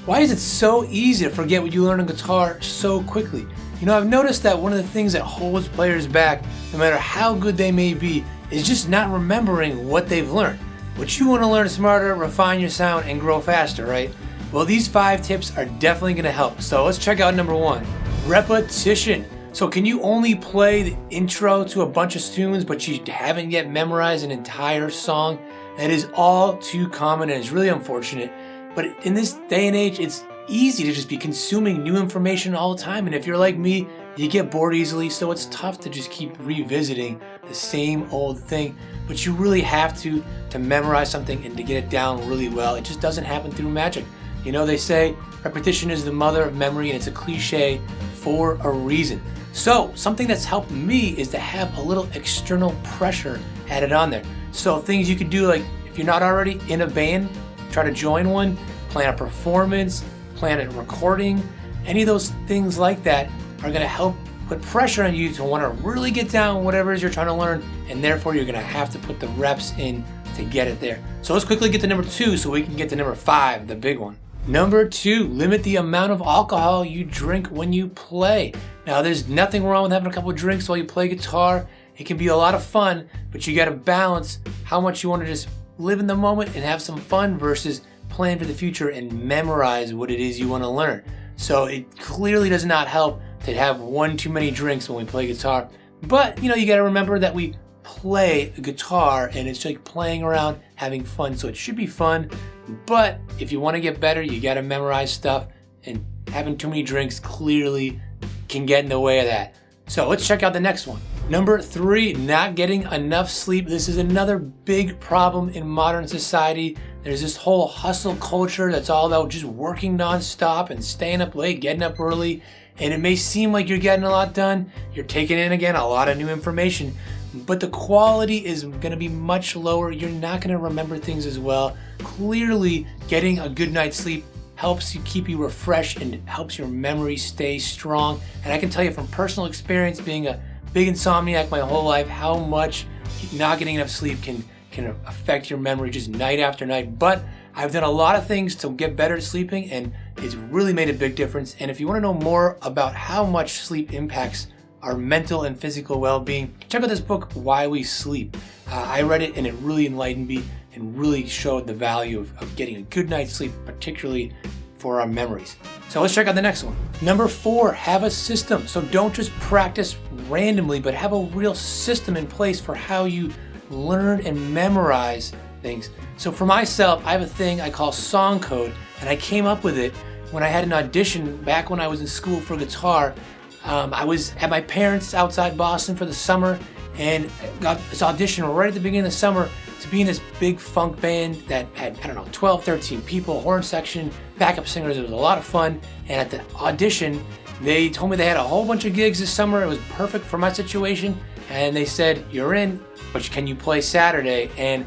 Why is it so easy to forget what you learn on guitar so quickly? You know, I've noticed that one of the things that holds players back, no matter how good they may be, is just not remembering what they've learned. But you want to learn smarter, refine your sound, and grow faster, right? Well, these 5 tips are definitely going to help. So let's check out number 1, repetition. So can you only play the intro to a bunch of tunes, but you haven't yet memorized an entire song? That is all too common and it's really unfortunate. But in this day and age, it's easy to just be consuming new information all the time. And if you're like me, you get bored easily, so it's tough to just keep revisiting the same old thing. But you really have to memorize something and to get it down really well. It just doesn't happen through magic. You know, they say repetition is the mother of memory, and it's a cliche for a reason. So something that's helped me is to have a little external pressure added on there. So things you could do, like if you're not already in a band, try to join one, plan a performance, plan a recording. Any of those things like that are going to help put pressure on you to want to really get down whatever it is you're trying to learn, and therefore you're going to have to put the reps in to get it there. So let's quickly get to number 2 so we can get to number 5, the big one. Number 2, limit the amount of alcohol you drink when you play. Now, there's nothing wrong with having a couple of drinks while you play guitar. It can be a lot of fun, but you got to balance how much you want to just live in the moment and have some fun versus plan for the future and memorize what it is you want to learn. So it clearly does not help to have one too many drinks when we play guitar. But, you know, you got to remember that we play a guitar and it's like playing around, having fun. So it should be fun. But if you want to get better, you got to memorize stuff, and having too many drinks clearly can get in the way of that. So let's check out the next one. Number 3, not getting enough sleep. This is another big problem in modern society. There's this whole hustle culture that's all about just working nonstop and staying up late, getting up early. And it may seem like you're getting a lot done. You're taking in, again, a lot of new information. But the quality is going to be much lower. You're not going to remember things as well. Clearly, getting a good night's sleep helps you keep you refreshed and helps your memory stay strong. And I can tell you from personal experience, being a big insomniac my whole life, how much not getting enough sleep can affect your memory just night after night. But I've done a lot of things to get better at sleeping, and it's really made a big difference. And if you want to know more about how much sleep impacts our mental and physical well-being, check out this book, Why We Sleep. I read it and it really enlightened me and really showed the value of getting a good night's sleep, particularly for our memories. So let's check out the next one. Number 4, have a system. So don't just practice randomly, but have a real system in place for how you learn and memorize things. So for myself, I have a thing I call song code, and I came up with it when I had an audition back when I was in school for guitar. I was at my parents' outside Boston for the summer and got this audition right at the beginning of the summer to be in this big funk band that had, 12, 13 people, horn section, backup singers. It was a lot of fun. And at the audition, they told me they had a whole bunch of gigs this summer. It was perfect for my situation. And they said, you're in, but can you play Saturday? And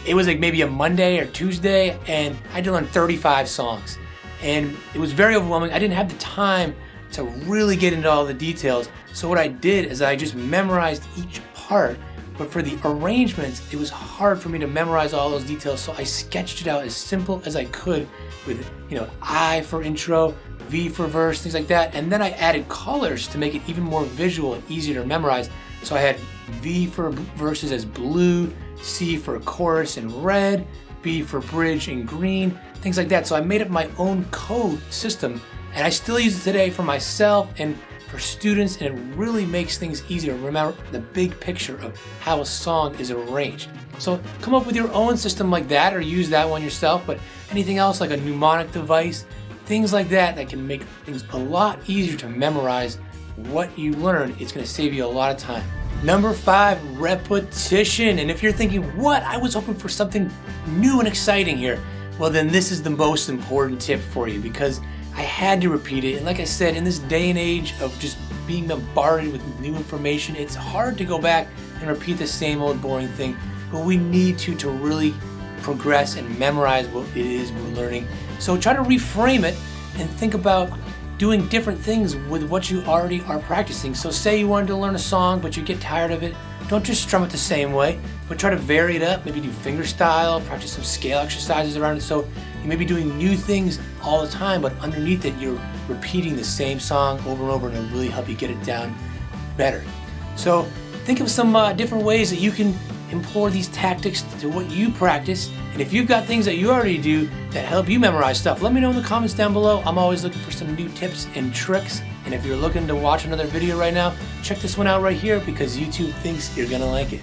it was like maybe a Monday or Tuesday, and I had to learn 35 songs. And it was very overwhelming. I didn't have the time to really get into all the details. So what I did is I just memorized each part, but for the arrangements, it was hard for me to memorize all those details. So I sketched it out as simple as I could with, I for intro, V for verse, things like that. And then I added colors to make it even more visual and easier to memorize. So I had V for verses as blue, C for chorus in red, B for bridge in green, things like that. So I made up my own code system, and I still use it today for myself and for students, and it really makes things easier to remember the big picture of how a song is arranged. So come up with your own system like that, or use that one yourself, but anything else like a mnemonic device, things like that can make things a lot easier to memorize what you learn. It's going to save you a lot of time. Number 5, repetition. And if you're thinking, what? I was hoping for something new and exciting here. Well, then this is the most important tip for you, because I had to repeat it. And like I said, in this day and age of just being bombarded with new information, it's hard to go back and repeat the same old boring thing. But we need to really progress and memorize what it is we're learning. So try to reframe it and think about doing different things with what you already are practicing. So say you wanted to learn a song, but you get tired of it. Don't just strum it the same way, but try to vary it up. Maybe do fingerstyle, practice some scale exercises around it. So You may be doing new things all the time, but underneath it, you're repeating the same song over and over, and it'll really help you get it down better. So think of some different ways that you can employ these tactics to what you practice. And if you've got things that you already do that help you memorize stuff, let me know in the comments down below. I'm always looking for some new tips and tricks. And if you're looking to watch another video right now, check this one out right here because YouTube thinks you're gonna like it.